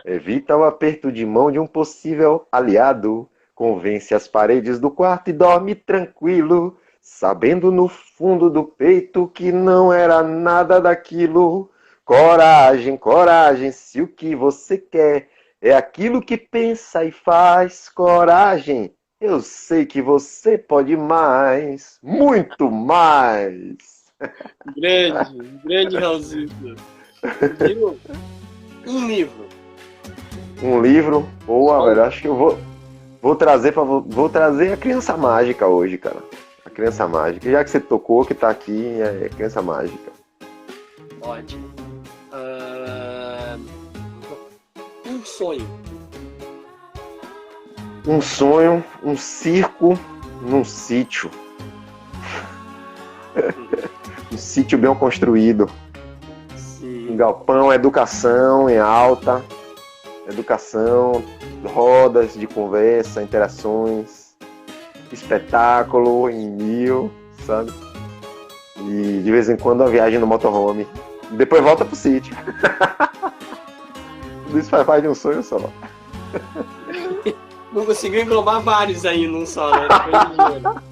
Speaker 2: Evita o aperto de mão de um possível aliado. Convence as paredes do quarto e dorme tranquilo, sabendo no fundo do peito que não era nada daquilo. Coragem, coragem, se o que você quer é aquilo que pensa e faz. Coragem, eu sei que você pode mais, muito mais.
Speaker 1: Grande Raulzito. Viu? Um livro.
Speaker 2: Um livro? Boa, velho, acho que eu vou trazer a Criança Mágica hoje, cara. A Criança Mágica. Já que você tocou, que tá aqui, é Criança Mágica.
Speaker 1: Ótimo. Um sonho.
Speaker 2: Um sonho, um circo num sítio. Um sítio bem construído.
Speaker 1: Sim.
Speaker 2: Um galpão, educação em alta. Educação, rodas de conversa, interações, espetáculo em 1000, sabe? E de vez em quando uma viagem no motorhome. Depois volta pro sítio. Tudo isso faz parte de um sonho só.
Speaker 1: Não conseguiu englobar vários aí num só, né? Depois de dinheiro.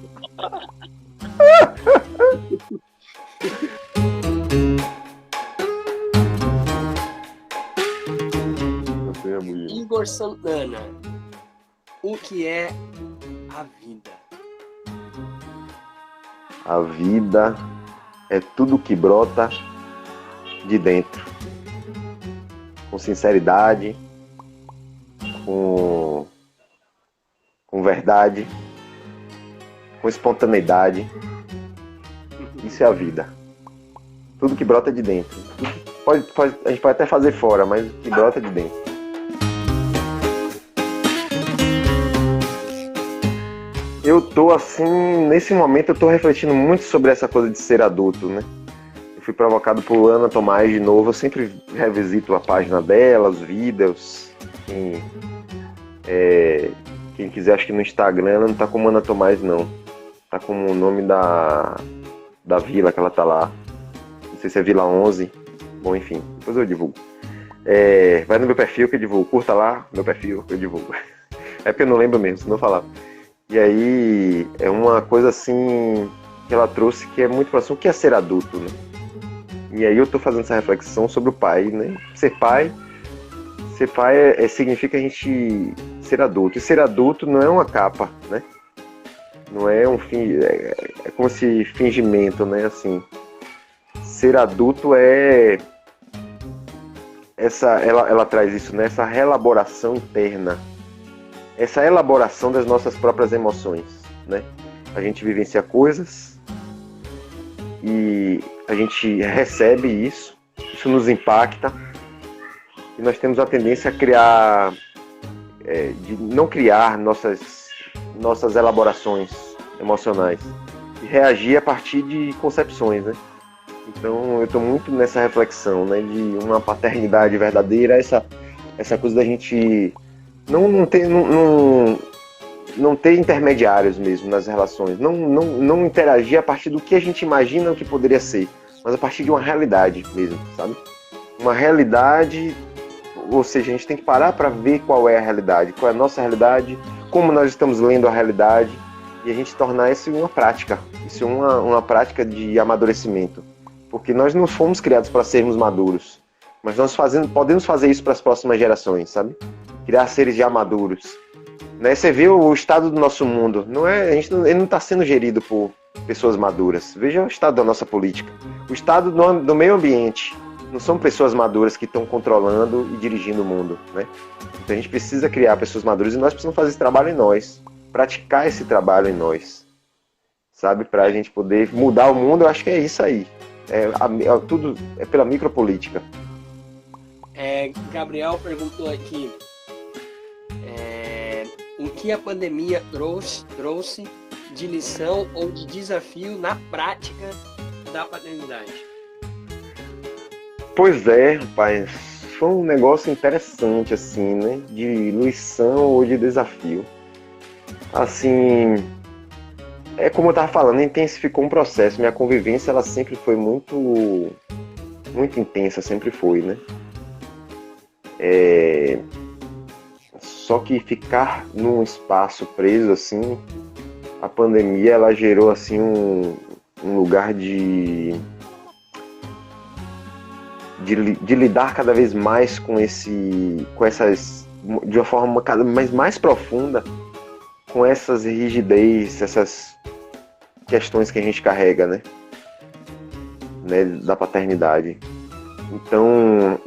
Speaker 1: Igor Santana, o que é a vida?
Speaker 2: A vida é tudo que brota de dentro. Com sinceridade, com verdade, com espontaneidade. Isso é a vida. Tudo que brota de dentro. A gente pode até fazer fora, mas o que brota de dentro. Eu tô assim, nesse momento eu tô refletindo muito sobre essa coisa de ser adulto, né? Eu fui provocado por Ana Tomás de novo, eu sempre revisito a página dela, os vídeos. Quem quiser, acho que no Instagram ela não tá como Ana Tomás, não. Tá como o nome da vila que ela tá lá. Não sei se é Vila 11. Bom, enfim, depois eu divulgo. Vai no meu perfil que eu divulgo. Curta lá meu perfil que eu divulgo. É porque eu não lembro mesmo, senão eu falava. E aí é uma coisa assim que ela trouxe que é muito próximo. O que é ser adulto, né? E aí eu tô fazendo essa reflexão sobre o pai, né? Ser pai significa a gente ser adulto. E ser adulto não é uma capa, né? Não é um fim, é como se fingimento, né? Assim, ser adulto é ela traz isso, né? Essa reelaboração interna, essa elaboração das nossas próprias emoções, né? A gente vivencia coisas e a gente recebe isso nos impacta e nós temos a tendência a criar, de não criar nossas elaborações emocionais e reagir a partir de concepções, né? Então eu estou muito nessa reflexão, né, de uma paternidade verdadeira, essa coisa da gente não ter intermediários mesmo nas relações, não interagir a partir do que a gente imagina o que poderia ser, mas a partir de uma realidade mesmo, sabe? Uma realidade, ou seja, a gente tem que parar para ver qual é a realidade, qual é a nossa realidade, como nós estamos lendo a realidade, e a gente tornar isso uma prática, isso uma prática de amadurecimento. Porque nós não fomos criados para sermos maduros, mas nós podemos fazer isso para as próximas gerações, sabe? Criar seres já maduros. Né? Você vê o estado do nosso mundo, ele não está sendo gerido por pessoas maduras. Veja o estado da nossa política. O estado do meio ambiente. Não são pessoas maduras que estão controlando e dirigindo o mundo. Né? Então a gente precisa criar pessoas maduras e nós precisamos fazer esse trabalho em nós. Praticar esse trabalho em nós. Sabe? Para a gente poder mudar o mundo, eu acho que é isso aí. Tudo é pela micropolítica.
Speaker 1: Gabriel perguntou aqui o que a pandemia trouxe de lição ou de desafio na prática da paternidade.
Speaker 2: Pois é, rapaz, foi um negócio interessante assim, né? De lição ou de desafio. Assim, é como eu estava falando, intensificou um processo. Minha convivência, ela sempre foi muito intensa, sempre foi, né? Só que ficar num espaço preso, assim, a pandemia, ela gerou, assim, um lugar de lidar cada vez mais com essas, de uma forma cada vez mais profunda, com essas rigidez, essas questões que a gente carrega, né, da paternidade. Então,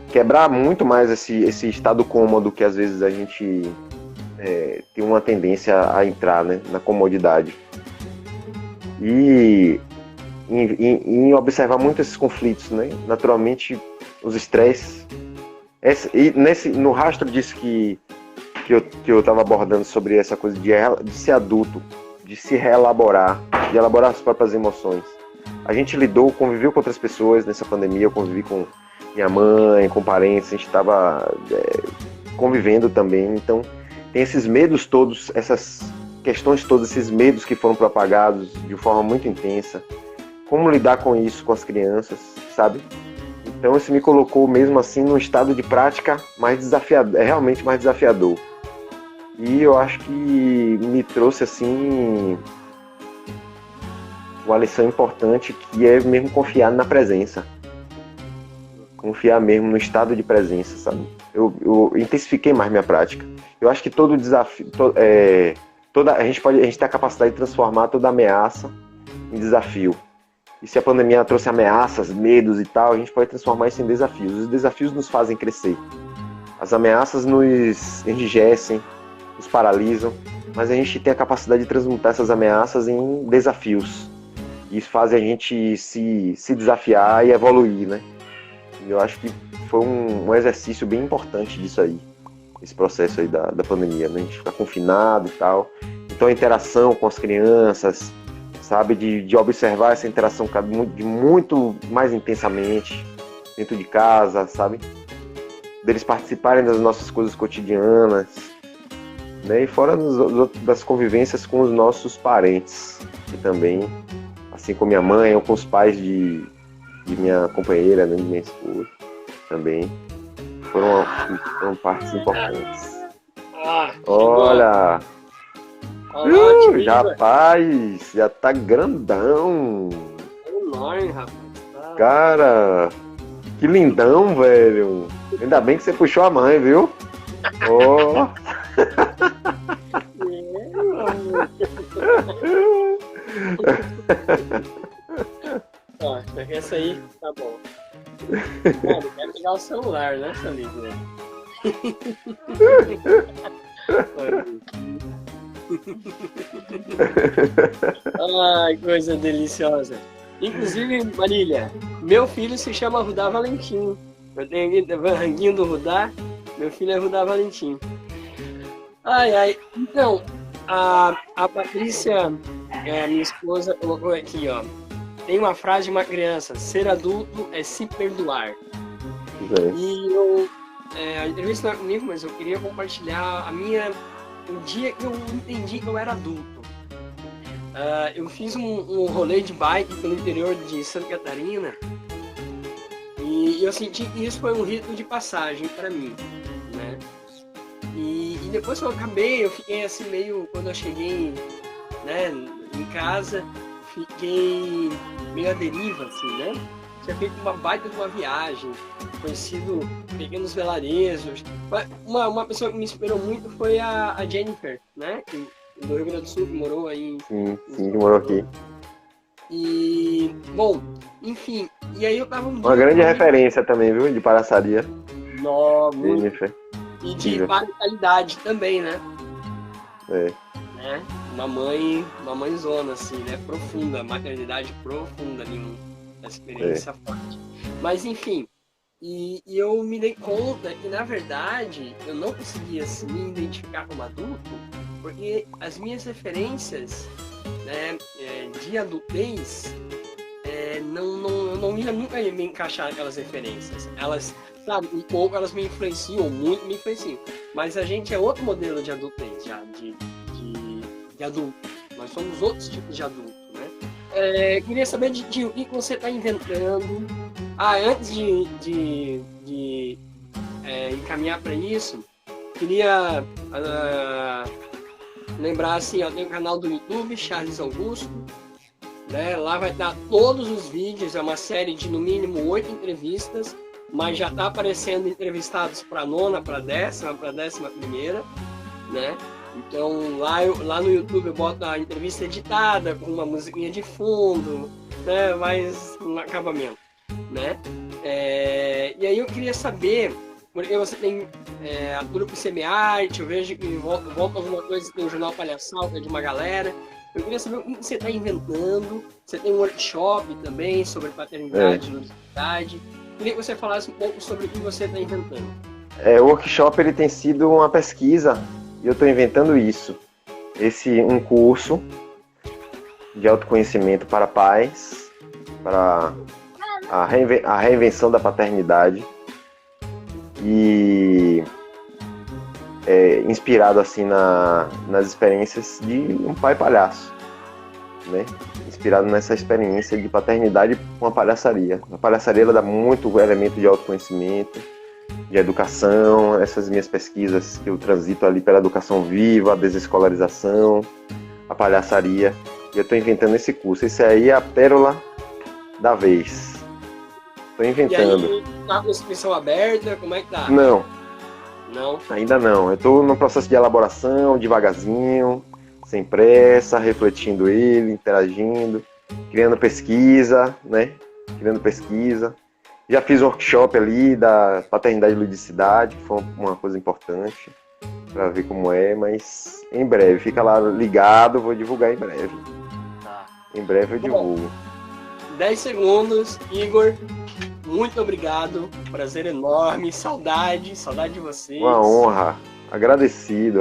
Speaker 2: quebrar muito mais esse estado cômodo que às vezes a gente tem uma tendência a entrar, né, na comodidade. E em observar muito esses conflitos, né, naturalmente os estresses. No rastro disso que eu estava abordando sobre essa coisa de ser adulto, de se reelaborar, de elaborar as próprias emoções. A gente conviveu com outras pessoas nessa pandemia, eu convivi com minha mãe, com parentes, a gente estava convivendo também, então tem esses medos todos, essas questões todas, esses medos que foram propagados de forma muito intensa, como lidar com isso com as crianças, sabe? Então isso me colocou mesmo assim num estado de prática mais desafiador, realmente mais desafiador. E eu acho que me trouxe assim uma lição importante, que é mesmo confiar na presença. Confiar mesmo no estado de presença, sabe? Eu intensifiquei mais minha prática. Eu acho que todo desafio, a gente tem a capacidade de transformar toda ameaça em desafio. E se a pandemia trouxe ameaças, medos e tal, a gente pode transformar isso em desafios. Os desafios nos fazem crescer. As ameaças nos enrijecem, nos paralisam, mas a gente tem a capacidade de transmutar essas ameaças em desafios. E isso faz a gente se desafiar e evoluir, né? Eu acho que foi um exercício bem importante disso aí, esse processo aí da pandemia, né? A gente ficar confinado e tal. Então a interação com as crianças, sabe? De observar essa interação de muito mais intensamente dentro de casa, sabe? Deles participarem das nossas coisas cotidianas, né? E fora das convivências com os nossos parentes, que também, assim como minha mãe ou com os pais de minha companheira, né, de minha esposa, também foram partes importantes. Olha, Rapaz, já tá grandão.
Speaker 1: Enorme, rapaz. Tá.
Speaker 2: Cara, que lindão, velho. Ainda bem que você puxou a mãe, viu? Ó.
Speaker 1: Ó, essa aí tá bom. Mano, quer pegar o celular, né, Felipe? Ai, coisa deliciosa. Inclusive, Marília, meu filho se chama Rudá Valentim. Eu tenho aqui ranguinho do Rudá. Meu filho é Rudá Valentim. Ai. Então, a Patrícia, minha esposa, colocou aqui, ó. Tem uma frase de uma criança: ser adulto é se perdoar. E a entrevista não é comigo, mas eu queria compartilhar o dia que eu entendi que eu era adulto. Eu fiz um rolê de bike pelo interior de Santa Catarina e eu senti que isso foi um rito de passagem para mim, né? E depois que eu acabei, eu fiquei assim meio, quando eu cheguei, né, em casa, fiquei meio à deriva, assim, né? Tinha feito uma baita de uma viagem, conhecido pequenos vilarejos. Uma pessoa que me inspirou muito foi a Jennifer, né? Do Rio Grande do Sul, que morou aí.
Speaker 2: Sim, que morou aqui.
Speaker 1: E, bom, enfim, e aí eu tava
Speaker 2: uma grande referência também, viu? De palhaçaria.
Speaker 1: Jennifer. E de qualidade também, né? Né? Uma mãezona, assim, né? Profunda, maternidade profunda ali, uma experiência forte. Mas, enfim, e eu me dei conta que, na verdade, eu não conseguia assim, me identificar como adulto, porque as minhas referências, né, de adultez, eu não ia nunca me encaixar naquelas referências. Elas, sabe, um pouco elas me influenciam, muito me influenciam. Mas a gente é outro modelo de adultez, já, de adulto. Nós somos outros tipos de adulto, né? Queria saber de o que você está inventando. Antes de encaminhar para isso, queria lembrar assim, ó, tem um canal do YouTube, Charles Augusto, né? Lá vai estar todos os vídeos, é uma série de no mínimo 8 entrevistas, mas já está aparecendo entrevistados para a 9ª, para a 10ª, para a 11ª, né? Então lá no YouTube eu boto a entrevista editada, com uma musiquinha de fundo, né? Mais um acabamento, né? E aí eu queria saber, porque você tem a Grupo Semiarte, eu vejo que volta alguma coisa, tem o Jornal Palhaçal, que é de uma galera. Eu queria saber o que você está inventando. Você tem um workshop também sobre paternidade e ludicidade. Queria que você falasse um pouco sobre o que você está inventando.
Speaker 2: O workshop ele tem sido uma pesquisa e eu estou inventando isso. Um curso de autoconhecimento para pais, para a reinvenção da paternidade e inspirado assim nas experiências de um pai palhaço, né? Inspirado nessa experiência de paternidade com a palhaçaria. A palhaçaria ela dá muito elemento de autoconhecimento, de educação, essas minhas pesquisas que eu transito ali pela educação viva, a desescolarização, a palhaçaria. E eu estou inventando esse curso. Esse aí é a pérola da vez. Estou inventando.
Speaker 1: E aí, tá com inscrição aberta? Como é que tá?
Speaker 2: Não.
Speaker 1: Não?
Speaker 2: Ainda não. Eu estou no processo de elaboração, devagarzinho, sem pressa, refletindo ele, interagindo, criando pesquisa, né? Já fiz um workshop ali da paternidade e ludicidade, que foi uma coisa importante para ver como é, mas em breve, fica lá ligado, vou divulgar em breve.
Speaker 1: Tá.
Speaker 2: Em breve eu divulgo.
Speaker 1: 10 segundos, Igor, muito obrigado, prazer enorme, saudade de vocês.
Speaker 2: Uma honra, agradecido.